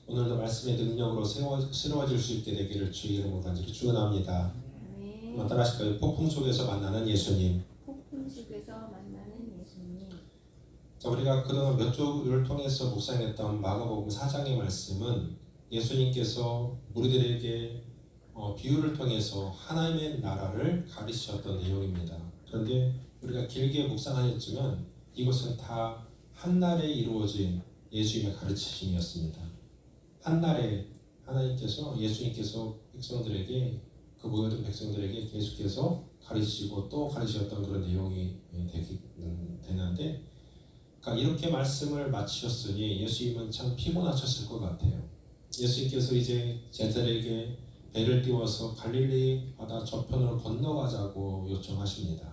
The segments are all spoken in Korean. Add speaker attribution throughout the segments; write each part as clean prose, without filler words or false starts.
Speaker 1: 오늘도 말씀의 능력으로 새로워질 수 있게 되기를 주의 이름으로 간절히 축원합니다. 한번 따라하실까요? 폭풍 속에서 만나는 예수님.
Speaker 2: 폭풍 속에서 만나는 예수님.
Speaker 1: 자, 우리가 그동안 몇 주를 통해서 묵상했던 마가복음 4장의 말씀은 예수님께서 우리들에게 비유를 통해서 하나님의 나라를 가르치셨던 내용입니다. 그런데 우리가 길게 묵상하였지만 이것은 다 한날에 이루어진 예수님의 가르치심이었습니다. 한날에 하나님께서 예수님께서 백성들에게 그 모여든 백성들에게 계속해서 가르치시고 또 가르치셨던 그런 내용이 되는데 그러니까 이렇게 말씀을 마치셨으니 예수님은 참 피곤하셨을 것 같아요. 예수님께서 이제 제자들에게 배를 띄워서 갈릴리 바다 저편으로 건너가자고 요청하십니다.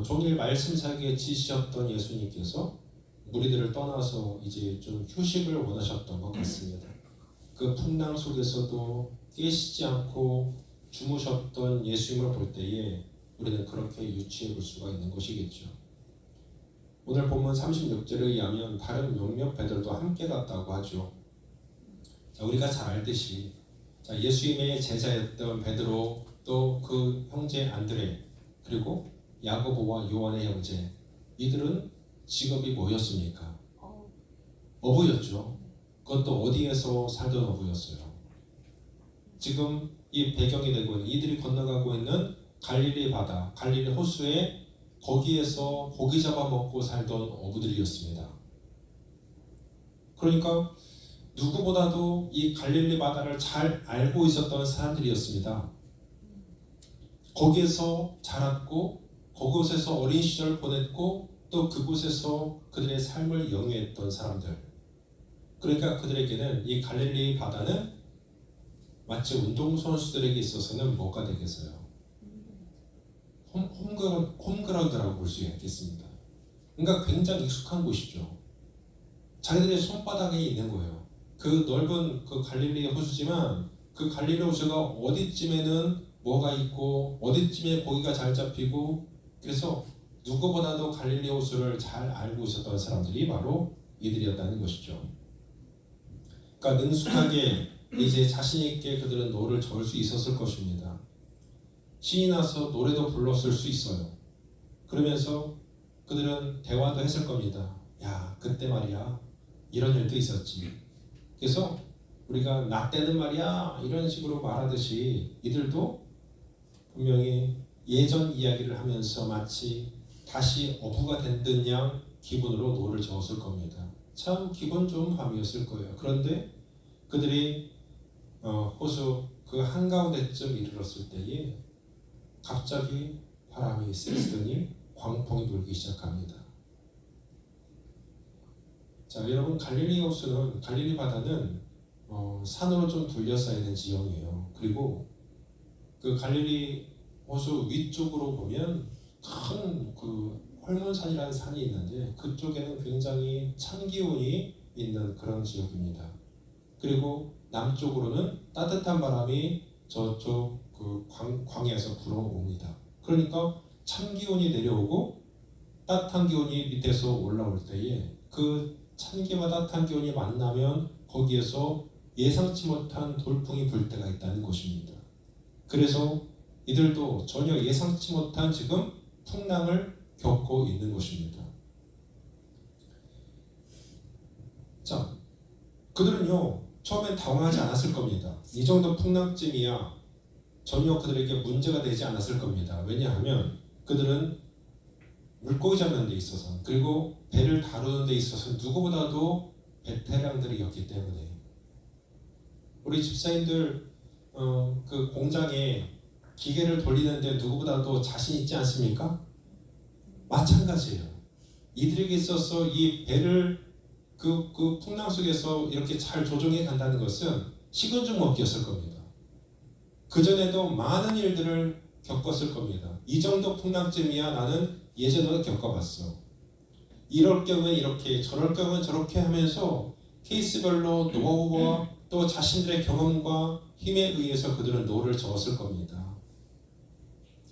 Speaker 1: 종일 말씀 사기에 지시셨던 예수님께서 무리들을 떠나서 이제 좀 휴식을 원하셨던 것 같습니다. 그 풍랑 속에서도 깨시지 않고 주무셨던 예수님을 볼 때에 우리는 그렇게 유추해 볼 수가 있는 것이겠죠. 오늘 본문 36절에 의하면 다른 몇몇 배들도 함께 갔다고 하죠. 자, 우리가 잘 알듯이 예수님의 제자였던 베드로 또 그 형제 안드레 그리고 야고보와 요한의 형제 이들은 직업이 뭐였습니까? 어부였죠. 그것도 어디에서 살던 어부였어요. 지금 이 배경이 되고 있는 이들이 건너가고 있는 갈릴리 바다, 갈릴리 호수에 거기에서 고기 잡아먹고 살던 어부들이었습니다. 그러니까 누구보다도 이 갈릴리 바다를 잘 알고 있었던 사람들이었습니다. 거기에서 자랐고 그곳에서 어린 시절을 보냈고 또 그곳에서 그들의 삶을 영위했던 사람들. 그러니까 그들에게는 이 갈릴리 바다는 마치 운동선수들에게 있어서는 뭐가 되겠어요? 홈그라운드라고 볼 수 있겠습니다. 그러니까 굉장히 익숙한 곳이죠. 자기들의 손바닥에 있는 거예요. 그 넓은 그 갈릴리 호수지만 그 갈릴리 호수가 어디쯤에는 뭐가 있고 어디쯤에 고기가 잘 잡히고 그래서 누구보다도 갈릴리 호수를 잘 알고 있었던 사람들이 바로 이들이었다는 것이죠. 그러니까 능숙하게 이제 자신 있게 그들은 노를 저을 수 있었을 것입니다. 신이 나서 노래도 불렀을 수 있어요. 그러면서 그들은 대화도 했을 겁니다. 야, 그때 말이야 이런 일도 있었지. 그래서 우리가 나 때는 말이야 이런 식으로 말하듯이 이들도 분명히 예전 이야기를 하면서 마치 다시 어부가 된 듯 양 기분으로 노를 저었을 겁니다. 참 기분 좋은 밤이었을 거예요. 그런데 그들이 호수 그 한가운데쯤 이르렀을 때에 갑자기 바람이 세지더니 광풍이 불기 시작합니다. 자, 여러분 갈릴리 호수는 갈릴리 바다는 산으로 좀 둘러싸여 있는 지형이에요. 그리고 그 갈릴리 호수 위쪽으로 보면 큰 그 헐몬산이라는 산이 있는데 그쪽에는 굉장히 찬 기온이 있는 그런 지역입니다. 그리고 남쪽으로는 따뜻한 바람이 저쪽 그 광야에서 불어옵니다. 그러니까 찬 기온이 내려오고 따뜻한 기온이 밑에서 올라올 때에 그 찬 기와 따뜻한 기온이 만나면 거기에서 예상치 못한 돌풍이 불 때가 있다는 것입니다. 그래서 이들도 전혀 예상치 못한 지금 풍랑을 겪고 있는 것입니다. 자, 그들은요 처음엔 당황하지 않았을 겁니다. 이 정도 풍랑쯤이야 전혀 그들에게 문제가 되지 않았을 겁니다. 왜냐하면 그들은 물고기 잡는 데 있어서 그리고 배를 다루는 데 있어서 누구보다도 베테랑들이었기 때문에 우리 집사님들 그 공장에 기계를 돌리는데 누구보다도 자신 있지 않습니까? 마찬가지예요. 이들에게 있어서 이 배를 그 풍랑 속에서 이렇게 잘 조종해 간다는 것은 식은 죽 먹기였을 겁니다. 그전에도 많은 일들을 겪었을 겁니다. 이 정도 풍랑쯤이야 나는 예전에 겪어봤어. 이럴 경우에 이렇게 저럴 경우에 저렇게 하면서 케이스별로 노하우와 또 자신들의 경험과 힘에 의해서 그들은 노를 저었을 겁니다.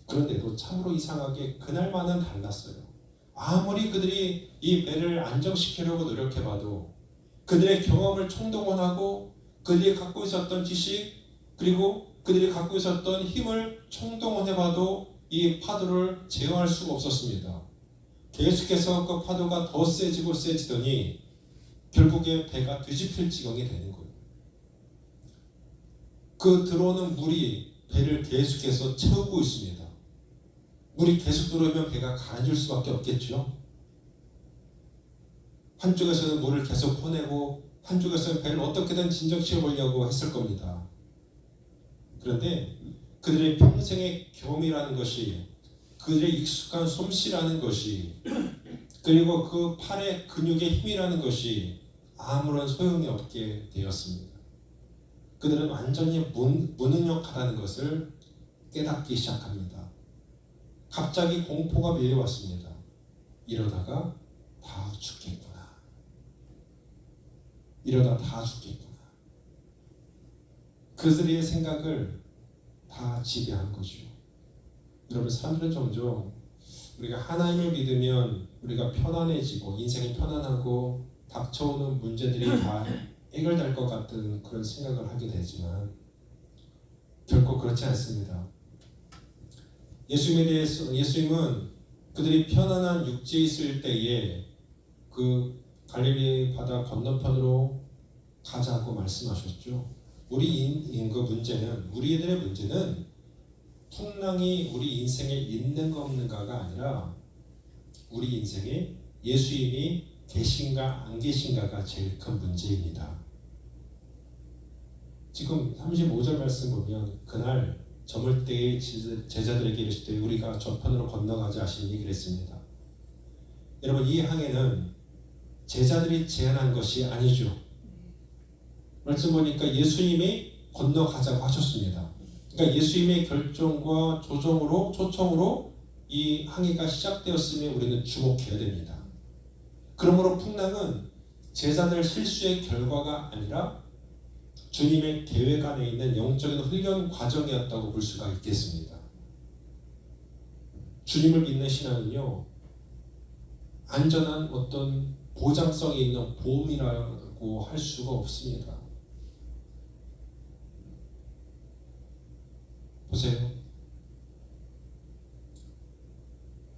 Speaker 1: 그런데도 참으로 이상하게 그날만은 달랐어요. 아무리 그들이 이 배를 안정시키려고 노력해봐도 그들의 경험을 총동원하고 그들이 갖고 있었던 지식 그리고 그들이 갖고 있었던 힘을 총동원해봐도 이 파도를 제어할 수가 없었습니다. 계속해서 그 파도가 더 세지고 세지더니 결국에 배가 뒤집힐 지경이 되는 거예요. 그 들어오는 물이 배를 계속해서 채우고 있습니다. 물이 계속 들어오면 배가 가라앉을 수밖에 없겠죠. 한쪽에서는 물을 계속 퍼내고 한쪽에서는 배를 어떻게든 진정시켜 보려고 했을 겁니다. 그런데 그들의 평생의 경험이라는 것이, 그들의 익숙한 솜씨라는 것이, 그리고 그 팔의 근육의 힘이라는 것이 아무런 소용이 없게 되었습니다. 그들은 완전히 무능력하다는 것을 깨닫기 시작합니다. 갑자기 공포가 밀려왔습니다. 이러다가 다 죽겠구나. 이러다 다 죽겠구나. 그들의 생각을 다 지배한 거죠. 여러분, 사람들은 종종 우리가 하나님을 믿으면 우리가 편안해지고 인생이 편안하고 닥쳐오는 문제들이 다 해결될 것 같은 그런 생각을 하게 되지만 결코 그렇지 않습니다. 예수님은 그들이 편안한 육지에 있을 때에 그 갈릴리 바다 건너편으로 가자고 말씀하셨죠. 우리들의 문제는 풍랑이 우리 인생에 있는가 없는가가 아니라 우리 인생에 예수님이 계신가 안 계신가가 제일 큰 문제입니다. 지금 35절 말씀 보면 그날 저물 때에 제자들에게 이르시되 우리가 저편으로 건너가자 하신 얘기를 했습니다. 여러분, 이 항해는 제자들이 제안한 것이 아니죠. 말씀 보니까 예수님이 건너가자고 하셨습니다. 그러니까 예수님의 결정과 초청으로 이 항해가 시작되었으면 우리는 주목해야 됩니다. 그러므로 풍랑은 제자들 실수의 결과가 아니라 주님의 계획 안에 있는 영적인 훈련 과정이었다고 볼 수가 있겠습니다. 주님을 믿는 신앙은요, 안전한 어떤 보장성이 있는 보험이라고 할 수가 없습니다. 보세요.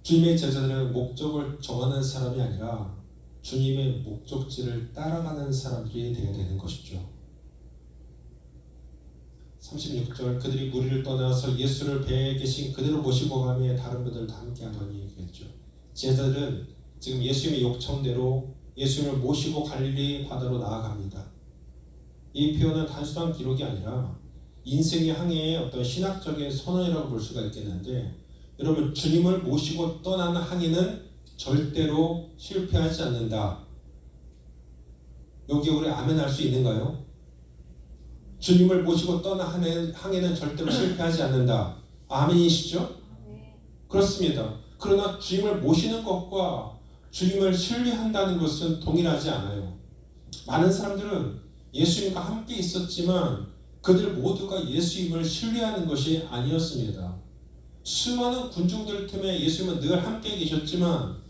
Speaker 1: 주님의 제자들은 목적을 정하는 사람이 아니라 주님의 목적지를 따라가는 사람들이 되어야 되는 것이죠. 36절 그들이 무리를 떠나서 예수를 배에 계신 그대로 모시고 가며 다른 분들도 함께 하더니 그랬죠. 제자들은 지금 예수님의 요청대로 예수님을 모시고 갈릴리 바다로 나아갑니다. 이 표현은 단순한 기록이 아니라 인생의 항해의 어떤 신학적인 선언이라고 볼 수가 있겠는데, 여러분, 주님을 모시고 떠나는 항해는 절대로 실패하지 않는다. 여기 우리 아멘 할 수 있는가요? 주님을 모시고 떠나는 항해는 절대로 실패하지 않는다. 아멘이시죠? 그렇습니다. 그러나 주님을 모시는 것과 주님을 신뢰한다는 것은 동일하지 않아요. 많은 사람들은 예수님과 함께 있었지만 그들 모두가 예수님을 신뢰하는 것이 아니었습니다. 수많은 군중들 틈에 예수님은 늘 함께 계셨지만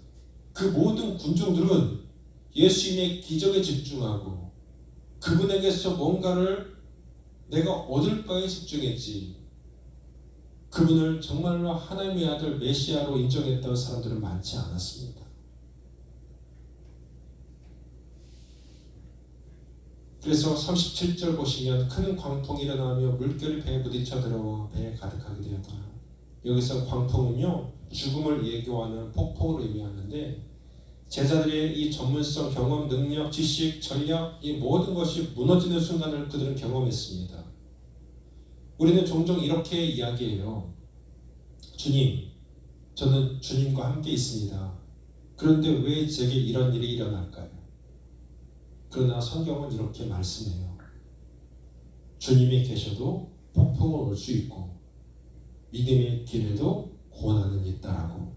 Speaker 1: 그 모든 군중들은 예수님의 기적에 집중하고 그분에게서 뭔가를 내가 얻을까에 집중했지, 그분을 정말로 하나님의 아들 메시아로 인정했던 사람들은 많지 않았습니다. 그래서 37절 보시면 큰 광풍이 일어나며 물결이 배에 부딪혀 들어와 배에 가득하게 되었다. 여기서 광풍은요, 죽음을 예고하는 폭풍을 의미하는데, 제자들의 이 전문성, 경험, 능력, 지식, 전략, 이 모든 것이 무너지는 순간을 그들은 경험했습니다. 우리는 종종 이렇게 이야기해요. 주님, 저는 주님과 함께 있습니다. 그런데 왜 제게 이런 일이 일어날까요? 그러나 성경은 이렇게 말씀해요. 주님이 계셔도 폭풍은 올 수 있고 믿음의 길에도 고난은 있다라고.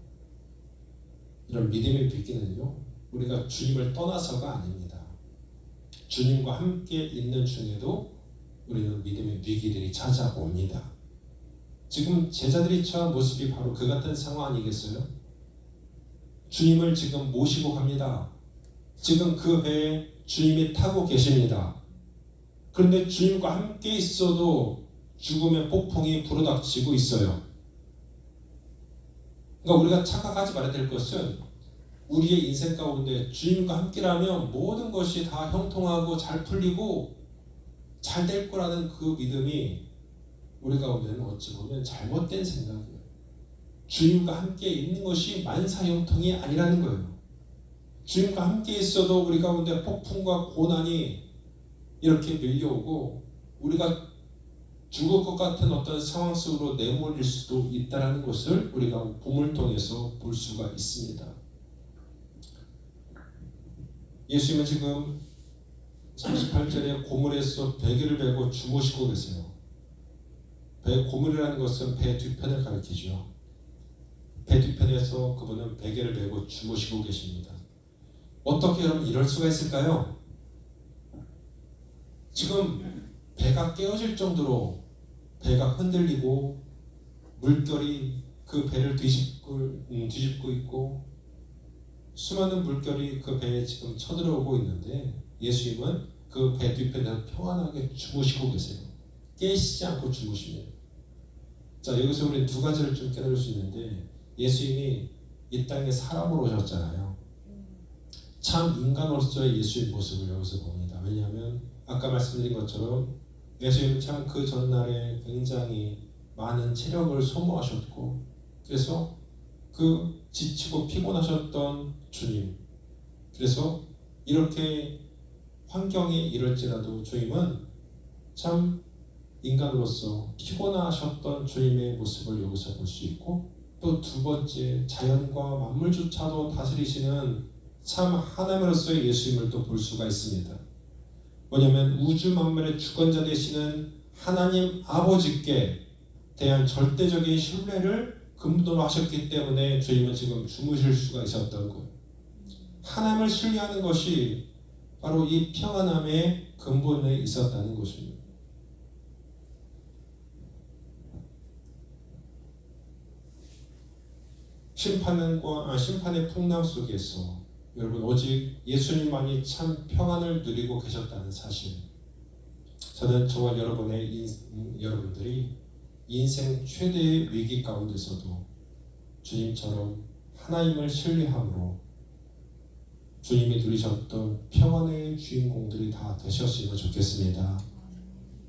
Speaker 1: 이런 믿음의 위기는요, 우리가 주님을 떠나서가 아닙니다. 주님과 함께 있는 중에도 우리는 믿음의 위기들이 찾아옵니다. 지금 제자들이 처한 모습이 바로 그 같은 상황 아니겠어요? 주님을 지금 모시고 갑니다. 지금 그 배에 주님이 타고 계십니다. 그런데 주님과 함께 있어도 죽음의 폭풍이 불어닥치고 있어요. 그러니까 우리가 착각하지 말아야 될 것은 우리의 인생 가운데 주님과 함께라면 모든 것이 다 형통하고 잘 풀리고 잘 될 거라는 그 믿음이 우리 가운데는 어찌 보면 잘못된 생각이에요. 주님과 함께 있는 것이 만사형통이 아니라는 거예요. 주님과 함께 있어도 우리 가운데 폭풍과 고난이 이렇게 밀려오고 우리가 죽을 것 같은 어떤 상황 속으로 내몰릴 수도 있다는 것을 우리가 봄을 통해서 볼 수가 있습니다. 예수님은 지금 38절에 고물에서 베개를 베고 주무시고 계세요. 고물이라는 것은 배 뒤편을 가리키죠. 배 뒤편에서 그분은 베개를 베고 주무시고 계십니다. 어떻게 여러분 이럴 수가 있을까요? 지금 배가 깨어질 정도로 배가 흔들리고 물결이 그 배를 뒤집고 있고 수많은 물결이 그 배에 지금 쳐들어오고 있는데 예수님은 그 배 뒤편에서 평안하게 주무시고 계세요. 깨시지 않고 주무십니다. 자, 여기서 우리 두 가지를 좀 깨달을 수 있는데 예수님이 이 땅에 사람으로 오셨잖아요. 참 인간으로서의 예수의 모습을 여기서 봅니다. 왜냐하면 아까 말씀드린 것처럼 예수님은 참 그 전날에 굉장히 많은 체력을 소모하셨고 그래서 그 지치고 피곤하셨던 주님, 그래서 이렇게 환경이 이럴지라도 주님은 참 인간으로서 피곤하셨던 주님의 모습을 여기서 볼 수 있고 또 두 번째 자연과 만물조차도 다스리시는 참 하나님으로서의 예수님을 또 볼 수가 있습니다. 뭐냐면 우주 만물의 주권자 되시는 하나님 아버지께 대한 절대적인 신뢰를 근본으로 하셨기 때문에 주님은 지금 주무실 수가 있었던 거예요. 하나님을 신뢰하는 것이 바로 이 평안함의 근본에 있었다는 것입니다. 심판의 풍랑 속에서 여러분 오직 예수님만이 참 평안을 누리고 계셨다는 사실, 저는 저와 여러분들이 인생 최대의 위기 가운데서도 주님처럼 하나님을 신뢰함으로 주님이 누리셨던 평안의 주인공들이 다 되셨으면 좋겠습니다.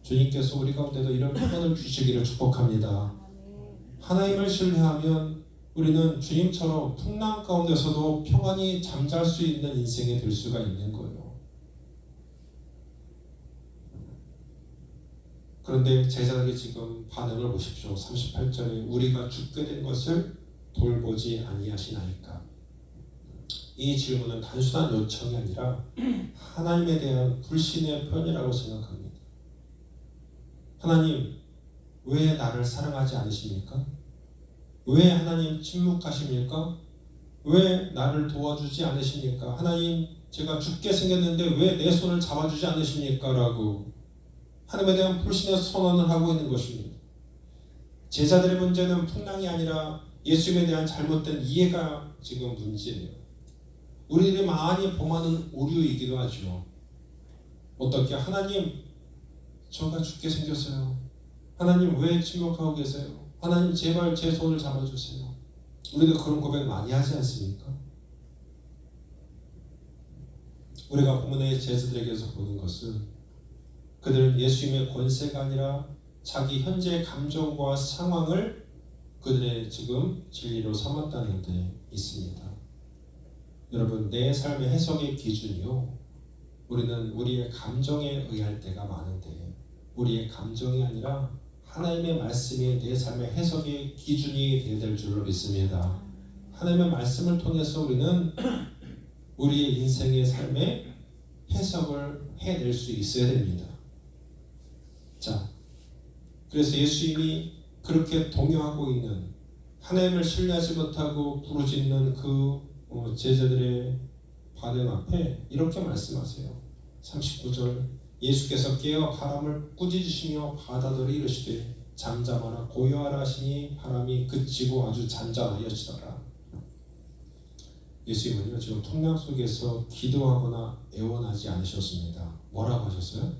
Speaker 1: 주님께서 우리 가운데도 이런 평안을 주시기를 축복합니다. 하나님을 신뢰하면 우리는 주님처럼 풍랑 가운데서도 평안히 잠잘 수 있는 인생이 될 수가 있는 거예요. 그런데 제자들이 지금 반응을 보십시오. 38절에 우리가 죽게 된 것을 돌보지 아니하시나이까. 이 질문은 단순한 요청이 아니라 하나님에 대한 불신의 표현이라고 생각합니다. 하나님, 왜 나를 사랑하지 않으십니까? 왜 하나님 침묵하십니까? 왜 나를 도와주지 않으십니까? 하나님, 제가 죽게 생겼는데 왜 내 손을 잡아주지 않으십니까? 라고 하나님에 대한 불신의 선언을 하고 있는 것입니다. 제자들의 문제는 풍랑이 아니라 예수님에 대한 잘못된 이해가 지금 문제예요. 우리들이 많이 범하는 오류이기도 하죠. 어떻게 하나님, 저가 죽게 생겼어요. 하나님 왜 침묵하고 계세요? 하나님 제발 제 손을 잡아주세요. 우리도 그런 고백 많이 하지 않습니까? 우리가 본문의 제자들에게서 보는 것은 그들은 예수님의 권세가 아니라 자기 현재의 감정과 상황을 그들의 지금 진리로 삼았다는 데 있습니다. 여러분, 내 삶의 해석의 기준이요, 우리는 우리의 감정에 의할 때가 많은데 우리의 감정이 아니라 하나님의 말씀이 내 삶의 해석의 기준이 되어야 될 줄로 믿습니다. 하나님의 말씀을 통해서 우리는 우리의 인생의 삶의 해석을 해낼 수 있어야 됩니다. 자, 그래서 예수님이 그렇게 동요하고 있는, 하나님을 신뢰하지 못하고 부르짖는 그 제자들의 반응 앞에 이렇게 말씀하세요. 39절, 예수께서 깨어 바람을 꾸짖으시며 바다들이 이르시되 잠잠하라 고요하라 하시니 바람이 그치고 아주 잔잔하여지더라. 예수님은요 지금 풍랑 속에서 기도하거나 애원하지 않으셨습니다. 뭐라고 하셨어요?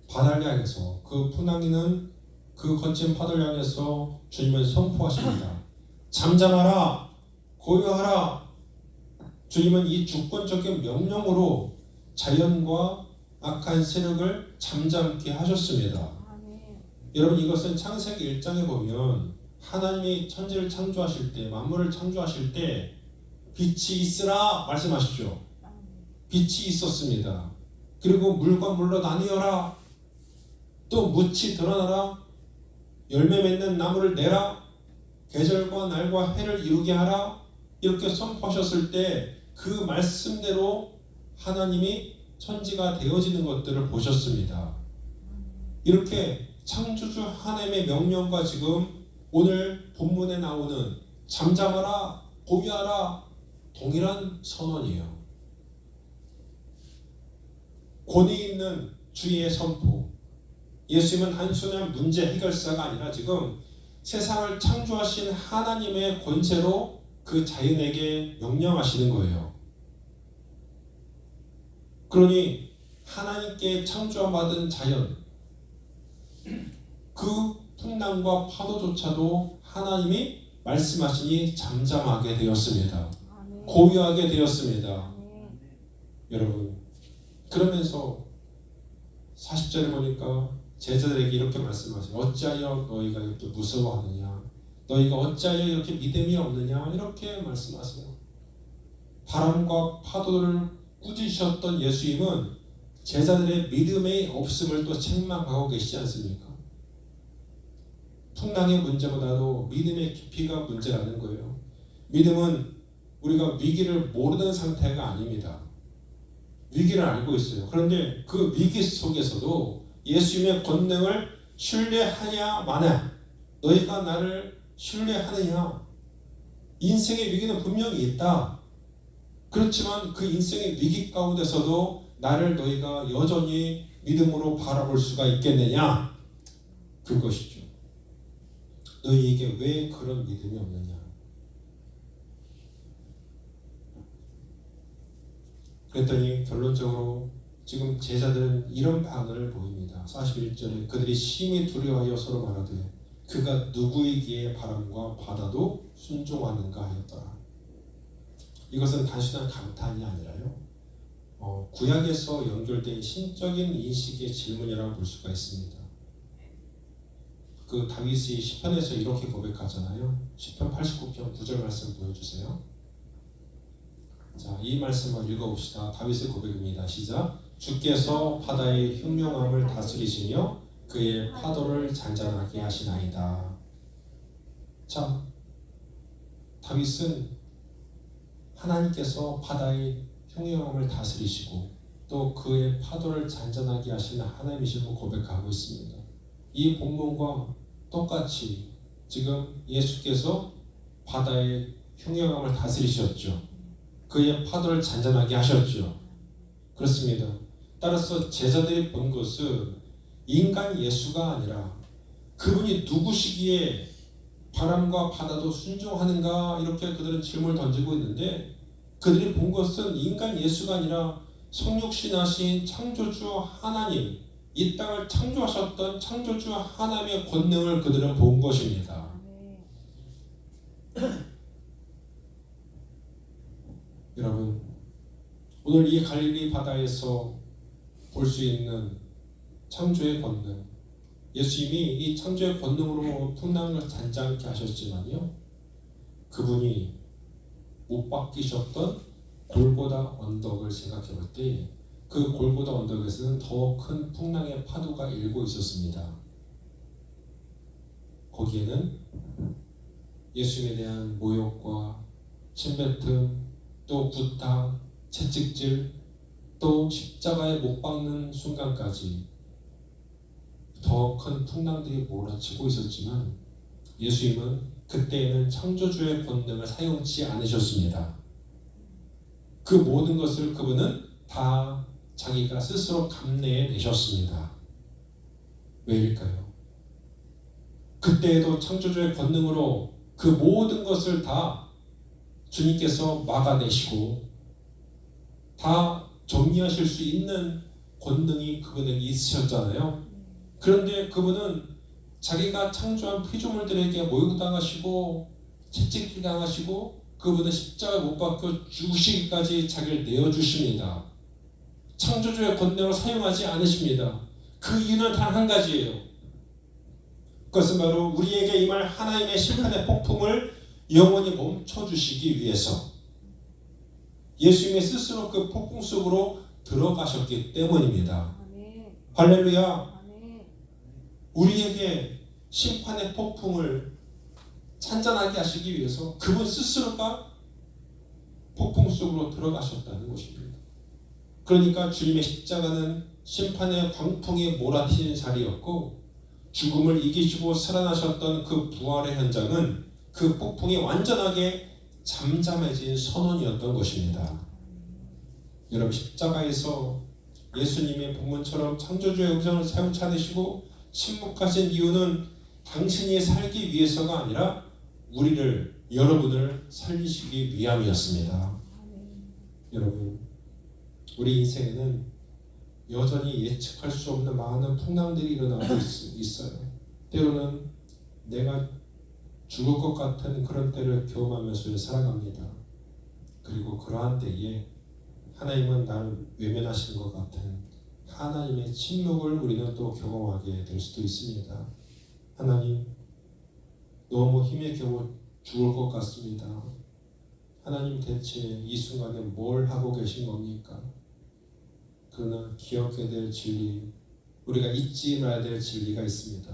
Speaker 1: 바다를 향해서 그 풍랑이는 그 거친 파도를 향해서 주님을 선포하십니다. 잠잠하라, 고요하라. 주님은 이 주권적인 명령으로 자연과 악한 세력을 잠잠케 하셨습니다.
Speaker 2: 아멘.
Speaker 1: 여러분 이것은 창세기 1장에 보면 하나님이 천지를 창조하실 때 만물을 창조하실 때 빛이 있으라 말씀하시죠. 빛이 있었습니다. 그리고 물과 물로 나뉘어라. 또 묻이 드러나라. 열매 맺는 나무를 내라. 계절과 날과 해를 이루게 하라. 이렇게 선포하셨을 때 그 말씀대로 하나님이 천지가 되어지는 것들을 보셨습니다. 이렇게 창조주 하나님의 명령과 지금 오늘 본문에 나오는 잠잠하라, 고요하라 동일한 선언이에요. 권위 있는 주의 선포. 예수님은 단순한 문제 해결사가 아니라 지금 세상을 창조하신 하나님의 권세로 그 자연에게 명령하시는 거예요. 그러니 하나님께 창조받은 자연, 그 풍랑과 파도조차도 하나님이 말씀하시니 잠잠하게 되었습니다.
Speaker 2: 아멘.
Speaker 1: 고요하게 되었습니다.
Speaker 2: 아멘.
Speaker 1: 여러분, 그러면서 40절에 보니까 제자들에게 이렇게 말씀하세요. 어찌하여 너희가 이렇게 무서워하느냐? 너희가 어찌하여 이렇게 믿음이 없느냐? 이렇게 말씀하세요. 바람과 파도를 꾸짖으셨던 예수님은 제자들의 믿음의 없음을 또 책망하고 계시지 않습니까? 풍랑의 문제보다도 믿음의 깊이가 문제라는 거예요. 믿음은 우리가 위기를 모르는 상태가 아닙니다. 위기를 알고 있어요. 그런데 그 위기 속에서도 예수님의 권능을 신뢰하냐 마냐, 너희가 나를 신뢰하느냐. 인생의 위기는 분명히 있다. 그렇지만 그 인생의 위기 가운데서도 나를 너희가 여전히 믿음으로 바라볼 수가 있겠느냐. 그것이죠. 너희에게 왜 그런 믿음이 없느냐. 그랬더니 결론적으로 지금 제자들은 이런 반응을 보입니다. 41절에 그들이 심히 두려워하여 서로 말하되 그가 누구이기에 바람과 바다도 순종하는가 하였더라. 이것은 단순한 감탄이 아니라요, 구약에서 연결된 신적인 인식의 질문이라고 볼 수가 있습니다. 그 다윗이 시편에서 이렇게 고백하잖아요. 시편 89편 9절 말씀 보여주세요. 자, 이 말씀을 읽어봅시다. 다윗의 고백입니다. 시작. 주께서 바다의 흉흉함을 다스리시며 그의 파도를 잔잔하게 하시나이다. 자, 다윗은 하나님께서 바다의 흉흉함을 다스리시고 또 그의 파도를 잔잔하게 하시는 하나님이시고 고백하고 있습니다. 이 본문과 똑같이 지금 예수께서 바다의 흉흉함을 다스리셨죠. 그의 파도를 잔잔하게 하셨죠. 그렇습니다. 따라서 제자들이 본 것은 인간 예수가 아니라 그분이 누구시기에 바람과 바다도 순종하는가, 이렇게 그들은 질문을 던지고 있는데, 그들이 본 것은 인간 예수가 아니라 성육신하신 창조주 하나님, 이 땅을 창조하셨던 창조주 하나님의 권능을 그들은 본 것입니다. 여러분, 오늘 이 갈릴리 바다에서 볼 수 있는 창조의 권능, 예수님이 이 창조의 권능으로 풍랑을 잔잔케 하셨지만요, 그분이 못 박히셨던 골고다 언덕을 생각해 볼 때 그 골고다 언덕에서는 더 큰 풍랑의 파도가 일고 있었습니다. 거기에는 예수님에 대한 모욕과 침뱉음, 또 구타, 채찍질, 또 십자가에 못 박는 순간까지 더 큰 풍랑들이 몰아치고 있었지만 예수님은 그때에는 창조주의 권능을 사용치 않으셨습니다. 그 모든 것을 그분은 다 자기가 스스로 감내해 내셨습니다. 왜일까요? 그때에도 창조주의 권능으로 그 모든 것을 다 주님께서 막아내시고 다 정리하실 수 있는 권능이 그분에게 있으셨잖아요. 그런데 그분은 자기가 창조한 피조물들에게 모욕당하시고 채찍질 당하시고 그분은 십자가에 못 박혀 죽으시기까지 자기를 내어주십니다. 창조주의 권능을 사용하지 않으십니다. 그 이유는 단 한 가지예요. 그것은 바로 우리에게 임할 하나님의 심판의 폭풍을 영원히 멈춰주시기 위해서 예수님이 스스로 그 폭풍 속으로 들어가셨기 때문입니다.
Speaker 2: 아멘.
Speaker 1: 할렐루야.
Speaker 2: 아멘.
Speaker 1: 우리에게 심판의 폭풍을 찬잔하게 하시기 위해서 그분 스스로가 폭풍 속으로 들어가셨다는 것입니다. 그러니까 주님의 십자가는 심판의 광풍이 몰아치는 자리였고 죽음을 이기시고 살아나셨던 그 부활의 현장은 그 폭풍이 완전하게 잠잠해진 선언이었던 것입니다. 여러분, 십자가에서 예수님의 본문처럼 창조주의 음성을 사용치 않으시고 침묵하신 이유는 당신이 살기 위해서가 아니라 우리를, 여러분을 살리시기 위함이었습니다. 여러분, 우리 인생에는 여전히 예측할 수 없는 많은 풍랑들이 일어나고 있어요. 때로는 내가 죽을 것 같은 그런 때를 경험하면서 살아갑니다. 그리고 그러한 때에 하나님은 나를 외면하시는 것 같은 하나님의 침묵을 우리는 또 경험하게 될 수도 있습니다. 하나님, 너무 힘에 겨워 죽을 것 같습니다. 하나님, 대체 이 순간에 뭘 하고 계신 겁니까? 그러나 기억해야 될 진리, 우리가 잊지 말아야 될 진리가 있습니다.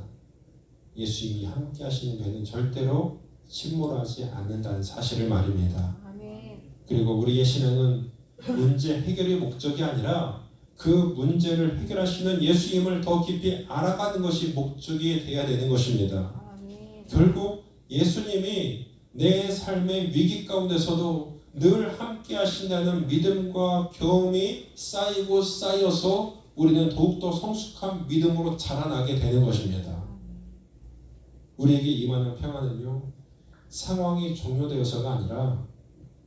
Speaker 1: 예수님이 함께 하시는 배는 절대로 침몰하지 않는다는 사실을 말입니다.
Speaker 2: 아멘.
Speaker 1: 그리고 우리의 신앙은 문제 해결의 목적이 아니라 그 문제를 해결하시는 예수님을 더 깊이 알아가는 것이 목적이 되어야 되는 것입니다.
Speaker 2: 아멘.
Speaker 1: 결국 예수님이 내 삶의 위기 가운데서도 늘 함께 하신다는 믿음과 경험이 쌓이고 쌓여서 우리는 더욱더 성숙한 믿음으로 자라나게 되는 것입니다. 우리에게 임하는 평안은요, 상황이 종료되어서가 아니라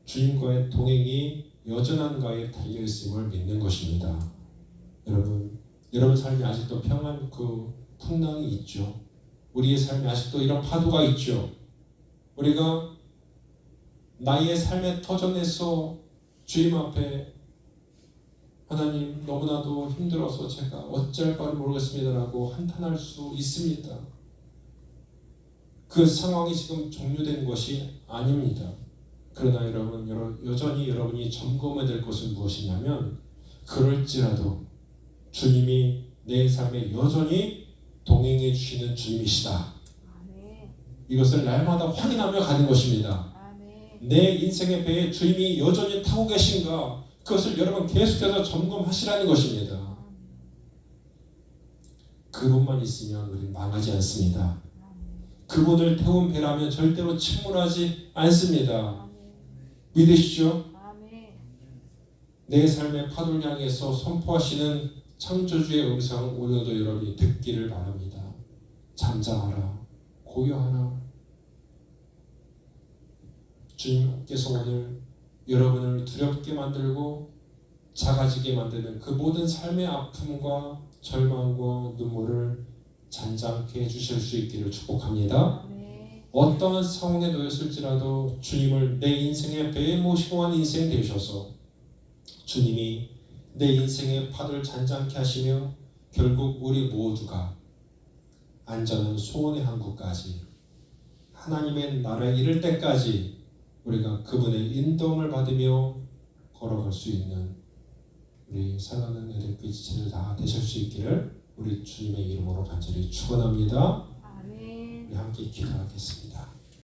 Speaker 1: 주님과의 동행이 여전한가에 달려있음을 믿는 것입니다. 여러분 삶에 아직도 평안 그 풍랑이 있죠. 우리의 삶에 아직도 이런 파도가 있죠. 우리가 나의 삶의 터전에서 주님 앞에 하나님, 너무나도 힘들어서 제가 어찌할 바를 모르겠습니다라고 한탄할 수 있습니다. 그 상황이 지금 종료된 것이 아닙니다. 그러나 여전히 여러분이 점검해야 될 것은 무엇이냐면, 그럴지라도 주님이 내 삶에 여전히 동행해 주시는 주님이시다.
Speaker 2: 아멘.
Speaker 1: 이것을 날마다 확인하며 가는 것입니다.
Speaker 2: 아멘.
Speaker 1: 내 인생의 배에 주님이 여전히 타고 계신가, 그것을 여러분 계속해서 점검하시라는 것입니다. 그분만 있으면 우리는 망하지 않습니다. 그분을 태운 배라면 절대로 침몰하지 않습니다. 믿으시죠?
Speaker 2: 아멘.
Speaker 1: 내 삶의 파도를 향해서 선포하시는 창조주의 음성, 오늘도 여러분이 듣기를 바랍니다. 잠잠하라, 고요하라. 주님께서 오늘 여러분을 두렵게 만들고 작아지게 만드는 그 모든 삶의 아픔과 절망과 눈물을 잔잔케 해주실 수 있기를 축복합니다.
Speaker 2: 아멘.
Speaker 1: 어떠한 상황에 놓였을지라도 주님을 내 인생의 배에 모시고 간 인생 되셔서 주님이 내 인생의 파도를 잔잔케 하시며 결국 우리 모두가 안전한 소원의 항구까지, 하나님의 나라에 이를 때까지 우리가 그분의 인도를 받으며 걸어갈 수 있는 우리 사랑하는 에덴빛 지체들 다 되실 수 있기를 우리 주님의 이름으로 간절히 축원합니다.
Speaker 2: 아멘.
Speaker 1: 우리 함께 기도하겠습니다.